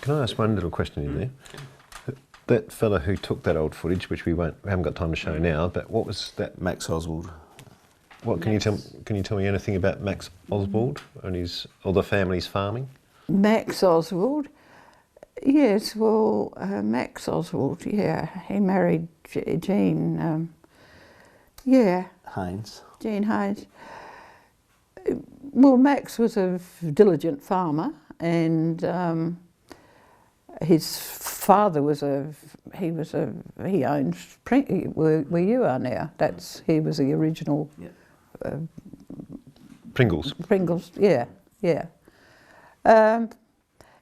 Can I ask one little question in there? That fella who took that old footage, which we haven't got time to show now, but what was that? Max Oswald. What can you tell me anything about Max Oswald and or the family's farming? Max Oswald? Yes, well, Max Oswald, yeah, he married Jean, Haynes. Jean Haynes. Well, Max was a diligent farmer, and his father he owned where you are now. He was the original. Yeah. Pringles. Pringles, yeah.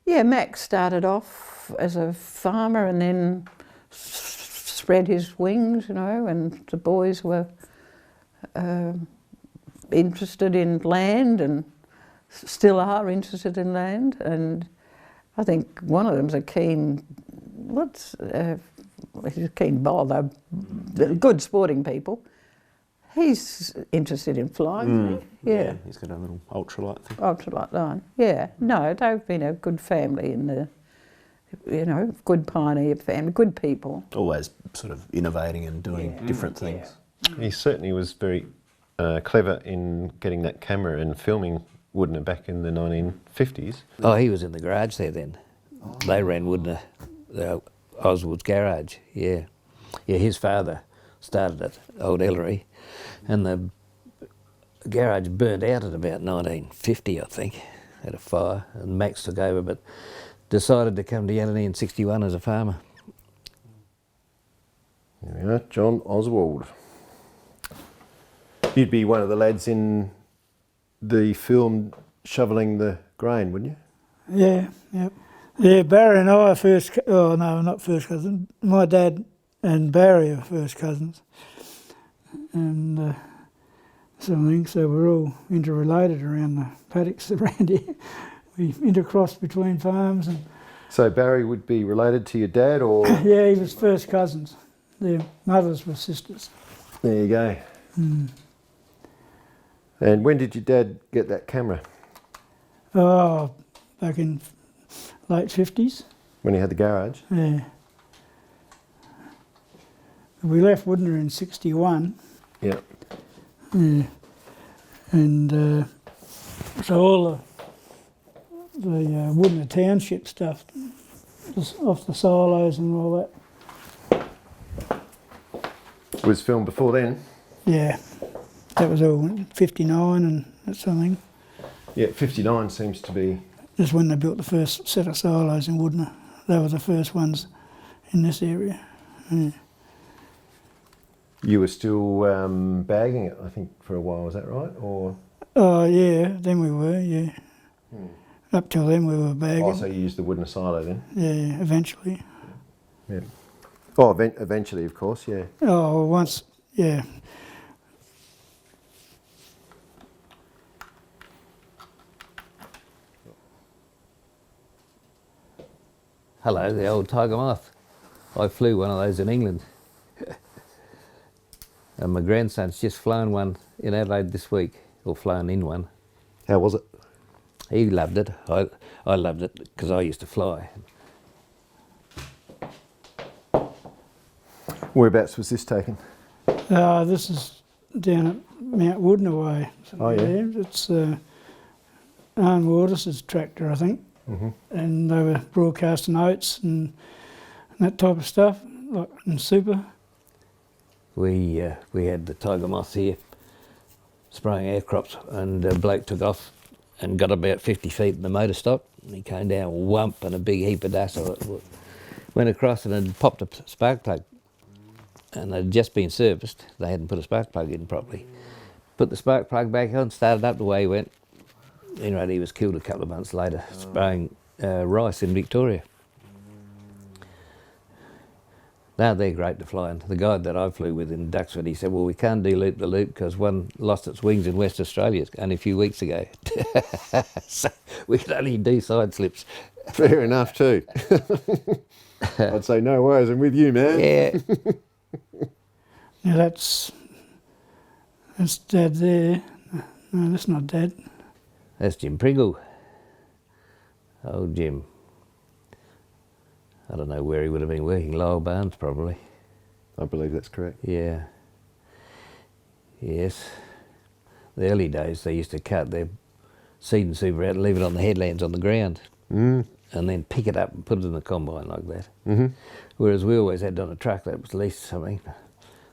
Max started off as a farmer and then spread his wings, and the boys were interested in land and still are interested in land. And I think one of them's a keen, he's a keen bowler, good sporting people. He's interested in flying, isn't he? Yeah, he's got a little ultralight thing. Ultralight line, yeah. No, they've been a good family in the, good pioneer family, good people. Always sort of innovating and doing different things. Yeah. He certainly was very clever in getting that camera and filming Woodner back in the 1950s. Oh, he was in the garage there then. Oh. They ran Woodner, the Oswalds Garage, yeah. Yeah, his father started at Old Ellery, and the garage burned out at about 1950, I think, had a fire, and Max took over, but decided to come to Yanani in 61 as a farmer. There we are, John Oswald. You'd be one of the lads in the film shoveling the grain, wouldn't you? Yeah, yep. Yeah, Barry and I are first, oh no, not first cousins. My dad and Barry are first cousins. And so we're all interrelated around the paddocks around here. We intercrossed between farms. And so Barry would be related to your dad, or? Yeah, he was first cousins. Their mothers were sisters. There you go. Mm. And when did your dad get that camera? Oh, back in late 50s. When he had the garage? Yeah. We left Woodner in 61. Yeah. Yeah. And so all the Woodner Township stuff, just off the silos and all that. Was filmed before then? Yeah. That was all 59 and that sort of thing. Yeah, 59 seems to be... Just when they built the first set of silos in Woodner. They were the first ones in this area. Yeah. You were still bagging it, I think, for a while, is that right? Or? Oh, yeah, then we were, yeah. Up till then we were bagging. Oh, so you used the Woodner silo then? Yeah, eventually. Yeah. Oh, eventually, of course, yeah. Oh, once, yeah. Hello, the old tiger moth. I flew one of those in England. And my grandson's just flown one in Adelaide this week, or flown in one. How was it? He loved it. I loved it because I used to fly. Whereabouts was this taken? This is down at Mount Woodner way. Oh, yeah. It's Arne Waters' tractor, I think. And they were broadcasting oats and that type of stuff, like in super. We had the tiger moth here spraying air crops, and a bloke took off and got about 50 feet and the motor stopped, and he came down whump and a big heap of dust went across and had popped a spark plug, and they'd just been serviced. They hadn't put a spark plug in properly. Put the spark plug back on, started up, the way he went. Anyway, he was killed a couple of months later spraying rice in Victoria. Now they're great to fly, and the guide that I flew with in Duxford, he said, well, we can't do loop the loop because one lost its wings in West Australia only a few weeks ago. So we could only do side slips. Fair enough too. I'd say no worries, I'm with you, man. Yeah. Now that's Dad there. No, that's not Dad. That's Jim Pringle. Old Jim. I don't know where he would have been working, Lowell Barnes probably. I believe that's correct. Yeah. Yes. The early days they used to cut their seed and super out and leave it on the headlands on the ground. Mm. And then pick it up and put it in the combine like that. Mm-hmm. Whereas we always had it on a truck that was at least something.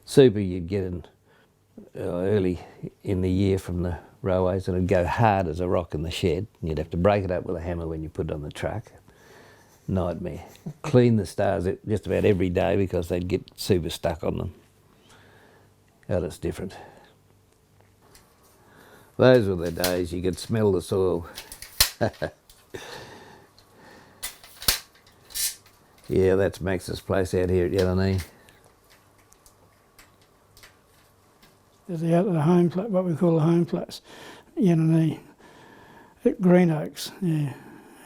Super you'd get in early in the year from the railways and it'd go hard as a rock in the shed and you'd have to break it up with a hammer when you put it on the truck. Nightmare. Clean the stars just about every day because they'd get super stuck on them. Oh, that's different. Those were the days you could smell the soil. Yeah, that's Max's place out here at Yellowknee. There's the home place, what we call the home place, Yellowknee, at Green Oaks, yeah.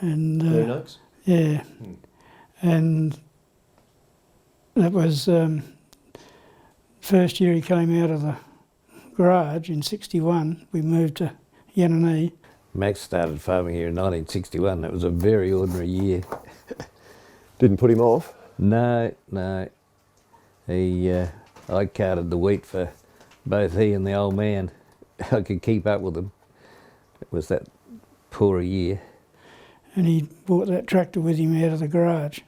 And, Green Oaks? Yeah. And that was first year he came out of the garage in 61, we moved to Yellowknee. Max started farming here in 1961. It was a very ordinary year. Didn't put him off? No. I carted the wheat for both he and the old man. I could keep up with him. It was that poor a year. And he bought that tractor with him out of the garage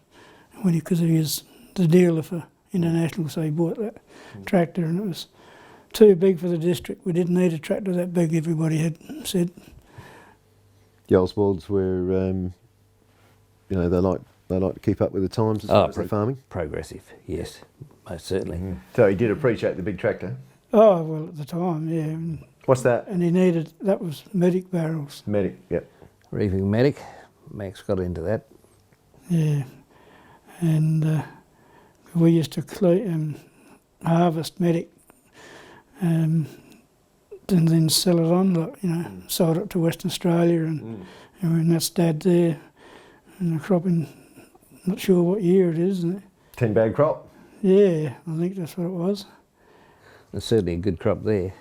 because he was the dealer for International, so he bought that tractor, and it was too big for the district. We didn't need a tractor that big, everybody had said. The Oswalds were, you know, they like to keep up with the times as far as they're farming. Progressive, yes, most certainly. Mm. So he did appreciate the big tractor. Oh, well, at the time, yeah. And, What's that? and he needed, that was medic barrels. Medic, yep. Reefing medic, Max got into that. Yeah. And we used to harvest medic and then sell it on, like, you know, sold it to Western Australia, and that's Dad there. And the crop in, not sure what year it is. 10-bag crop? Yeah, I think that's what it was. There's certainly a good crop there.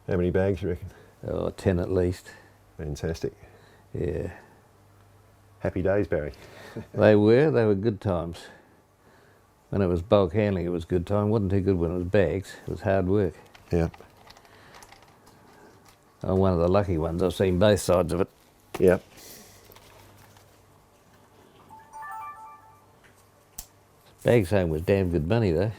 How many bags you reckon? Oh, 10 at least. Fantastic. Yeah. Happy days, Barry. They were good times. When it was bulk handling, it was good time. It wasn't too good when it was bags. It was hard work. Yeah. I'm one of the lucky ones. I've seen both sides of it. Yeah. Bag sewing was damn good money though.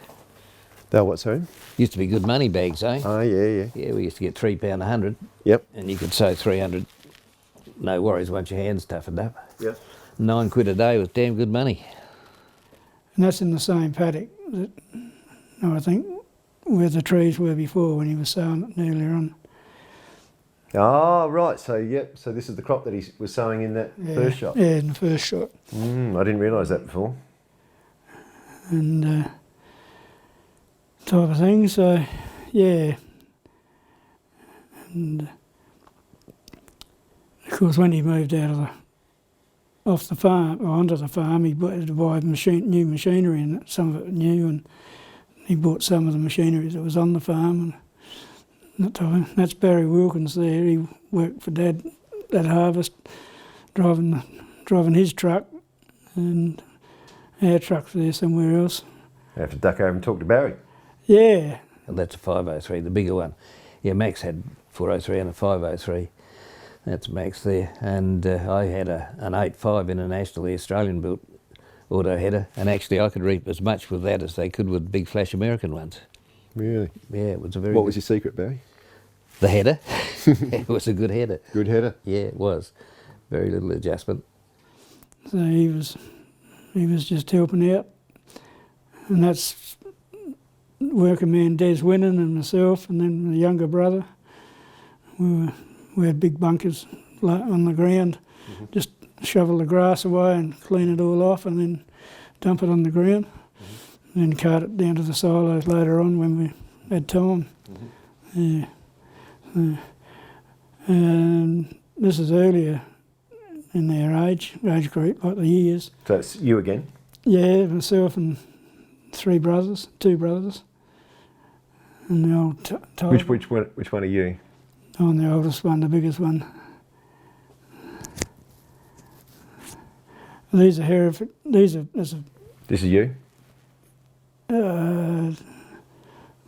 That what, sorry? Used to be good money, bag sewing. Oh, yeah. Yeah, we used to get £3 a hundred. Yep. And you could sew 300. No worries once your hands toughened up. Yep. £9 a day was damn good money. And that's in the same paddock that, I think, where the trees were before when he was sowing it earlier on. Oh, right. So, yep. So this is the crop that he was sowing in that first shot? Yeah, in the first shot. I didn't realise that before. And type of thing, so, yeah. And of course, when he moved off the farm, or onto the farm, he had to buy new machinery, and some of it new, and he bought some of the machinery that was on the farm. And that's Barry Wilkins there. He worked for Dad at Harvest, driving his truck, and our truck's there somewhere else. You have to duck over and talk to Barry. Yeah. And that's a 503, the bigger one. Yeah, Max had 403 and a 503. That's Max there. And I had an 8.5 International, the Australian built auto header, and actually I could reap as much with that as they could with big flash American ones. Really? Yeah, it was a very What was your secret, Barry? The header. It was a good header. Good header? Yeah, it was. Very little adjustment. So he was just helping out. And that's working man Des Winnan and myself, and then the younger brother. We had big bunkers on the ground, just shovel the grass away and clean it all off, and then dump it on the ground, and then cart it down to the silos later on when we had time. Yeah. And this is earlier in their age group, like the years. So it's you again? Yeah, myself and two brothers, and the old Tiger. Which one are you? I'm the oldest one, the biggest one. These are Hereford. These are, this This is you?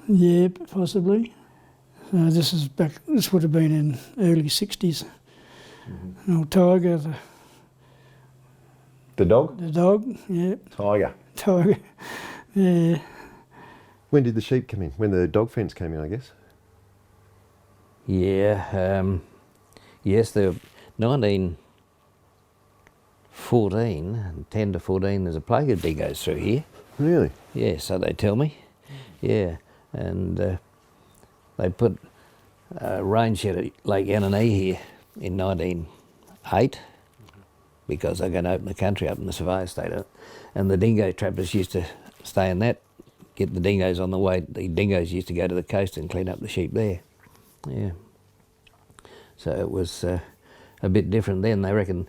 yeah, possibly. This is back. This would have been in early '60s. Mm-hmm. An old tiger, The dog? the dog, yeah, Tiger. tiger, yeah. When did the sheep come in? When the dog fence came in, I guess? Yeah, yes, the 1914, 10 to 14, there's a plague of dingoes through here. Really? Yeah, so they tell me. Yeah, and they put a rain shed at Lake Yananee here in 1908 because they're going to open the country up in the surveyor state. And the dingo trappers used to stay in that, get the dingoes on the way. The dingoes used to go to the coast and clean up the sheep there. Yeah. So it was a bit different then. They reckon,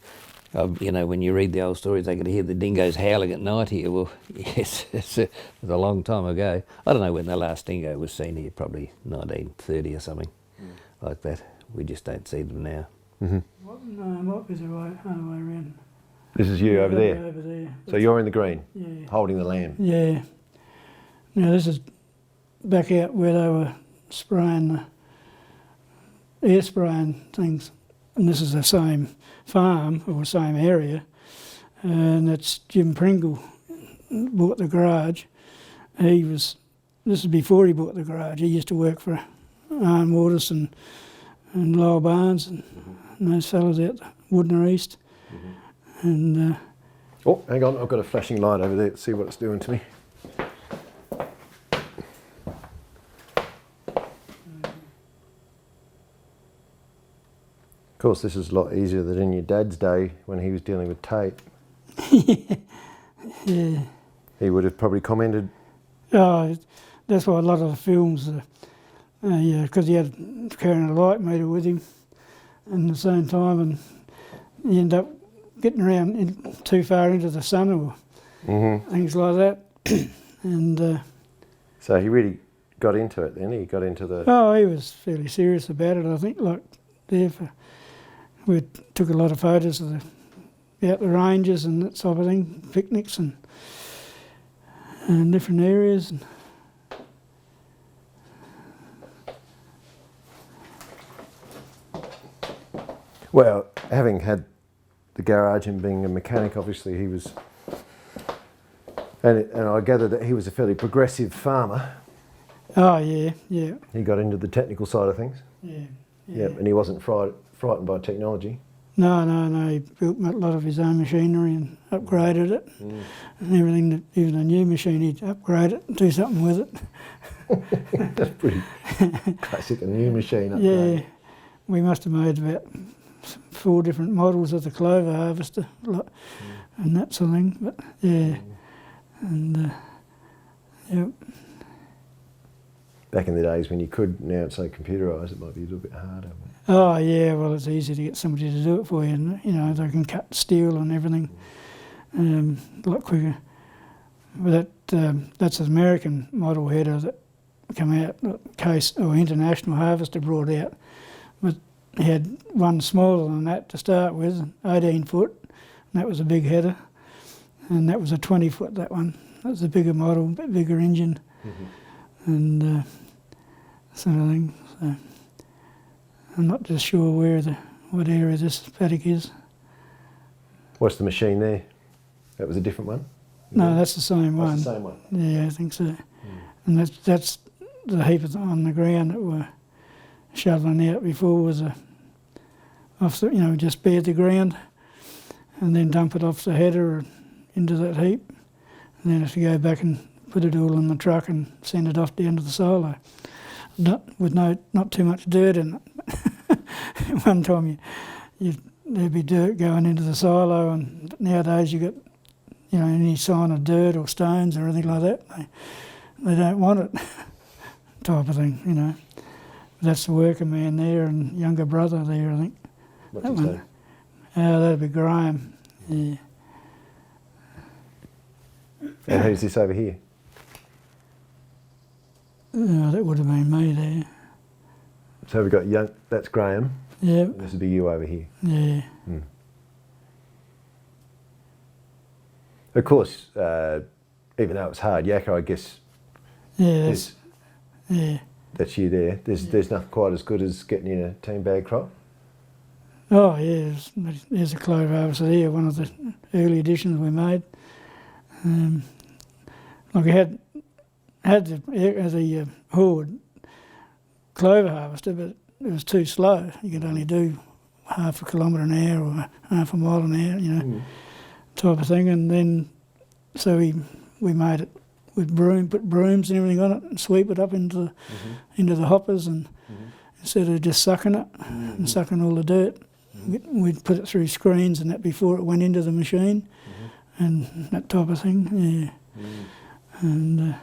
you know, when you read the old stories, they could hear the dingoes howling at night here. Well, yes, it was a long time ago. I don't know when the last dingo was seen here, probably 1930 or something like that. We just don't see them now. Mm-hmm. What was the other way around? This is you over there. Over there. So you're in the green, Yeah. holding the lamb. Yeah. Now this is back out where they were spraying the air spraying things, and this is the same farm or same area, and that's Jim Pringle bought the garage. This is before he bought the garage. He used to work for Arn Waters and Lowell Barnes and those fellas out the Woodner East. And Oh, hang on, I've got a flashing light over there to see what it's doing to me. Of course, this is a lot easier than in your dad's day when he was dealing with tape. yeah, He would have probably commented. oh, that's why a lot of the films, yeah, because he had carrying a light meter with him, and at the same time, and you end up getting around too far into the sun or things like that, and. So he really got into it then? He got into the... Oh, he was fairly serious about it, I think. Like, we took a lot of photos of out the ranges and that sort of thing, picnics and different areas. Well, having had the garage and being a mechanic, obviously he was... And I gather that he was a fairly progressive farmer. Oh, yeah, yeah. He got into the technical side of things. Yeah. Yep, and he wasn't frightened by technology. No, he built a lot of his own machinery and upgraded it. And everything, that, even a new machine, he'd upgrade it and do something with it. That's pretty classic, a new machine upgrade. Yeah, we must have made about 4 different models of the Clover Harvester and that sort of thing, but yeah. And, yep. Back in the days when you could, now it's so computerised, it might be a little bit harder. Oh yeah, well it's easy to get somebody to do it for you, and you know they can cut steel and everything a lot quicker. But that's an American model header that come out, Case or International Harvester brought out, but he had one smaller than that to start with, 18 foot, and that was a big header, and that was a 20 foot. That one, that was a bigger model, a bit bigger engine, and sort of thing. So. I'm not just sure what area this paddock is. What's the machine there? That was a different one? No, that's the same one. That's the same one? Yeah, I think so. And that's the heap on the ground that we're shoveling out before was just bare the ground and then dump it off the header into that heap. And then have to go back and put it all in the truck and send it off down to the silo. Not too much dirt in it. One time there'd be dirt going into the silo, and nowadays you got any sign of dirt or stones or anything like that, they don't want it, type of thing, That's the worker man there and younger brother there, I think. What's his name? That'd be Graham. Yeah. And who's this over here? That would have been me there. So we've got young, that's Graham. Yeah. And this would be you over here. Yeah. Of course, even though it's hard yakka, I guess Yeah, there's, that's you there. There's nothing quite as good as getting in a team bag crop. Oh yeah, there's a Clover Harvester there, one of the early editions we made. Like I had the Horde Clover Harvester, but it was too slow. You could only do half a kilometre an hour or half a mile an hour, you know, type of thing. And then so we made it with put brooms and everything on it, and sweep it up into the hoppers, and instead of just sucking it and sucking all the dirt, we'd put it through screens and that before it went into the machine, and that type of thing. Yeah, and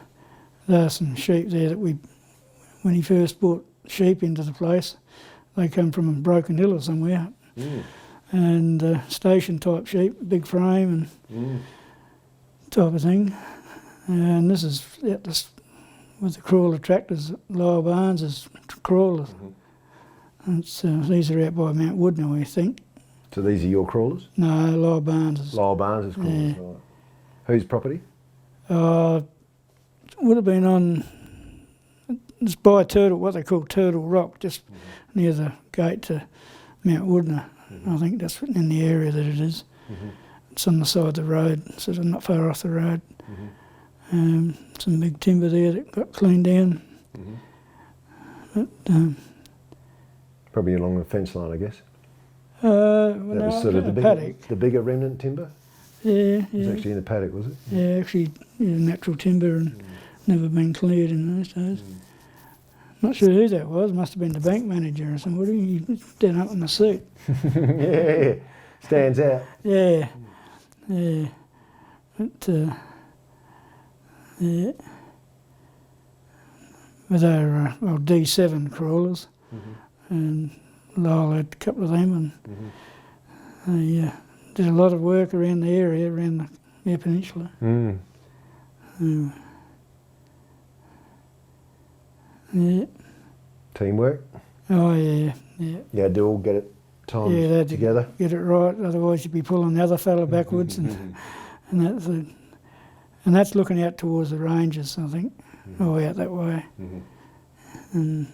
there are some sheep there that when he first brought sheep into the place, they come from a Broken Hill or somewhere, and station type sheep, big frame and type of thing. And this is with the crawler tractors, Lower Barnes is crawlers. And these are out by Mount Woodnell, I think. So these are your crawlers? No, Lower Barnes is. Lower Barnes is crawlers, Yeah. right. Whose property? Would have been on, it's by what they call Turtle Rock, just near the gate to Mount Woodnell. I think that's in the area that it is. It's on the side of the road, sort of not far off the road. Some big timber there that got cleaned down. But, Probably along the fence line, I guess. that That was sort of the bigger remnant timber? Yeah, It was yeah. actually in the paddock, was it? Yeah, actually, natural timber and never been cleared in those days. Not sure who that was. Must have been the bank manager or somebody. He was down up in the suit. Yeah, stands out. Yeah, yeah. But yeah, with our D7 crawlers, and Lyle had a couple of them, and they did a lot of work around the area, around the Eyre Peninsula. Yeah. Teamwork. Oh yeah, yeah. You had to all get it timed Yeah, they had together. to get it right. Otherwise, you'd be pulling the other fella backwards, and that's looking out towards the ranges, I think, or out that way. And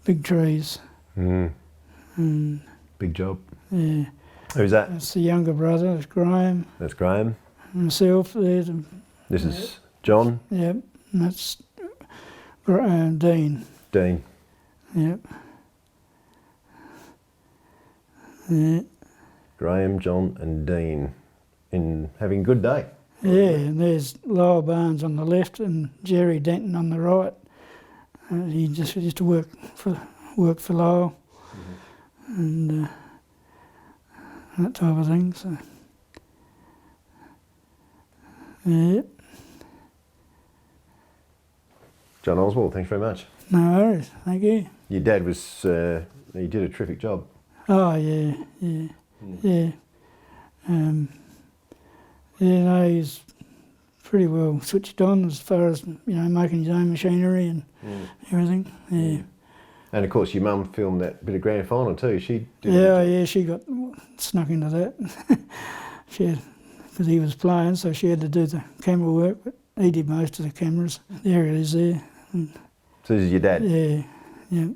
big trees. And Big job. yeah, Who's that? that's the younger brother. It's Graham. That's Graham. And myself. There. This is John. Yep. And that's Dean. Dean. Yep. Yeah. Graham, John and Dean in having a good day. Yeah, and there's Lower Barnes on the left and Jerry Denton on the right. He just used to work for Lyle and that type of thing. So yeah, John Oswald, thanks very much. no worries. Thank you. Your dad was, he did a terrific job. Oh yeah, yeah, yeah. Yeah, no, he's pretty well switched on as far as, making his own machinery and everything. Yeah. And of course your mum filmed that bit of grand final too. She did Yeah, she got snuck into that. Because he was playing, so she had to do the camera work, but he did most of the cameras. There it is there. So this is your dad? Yeah, yeah.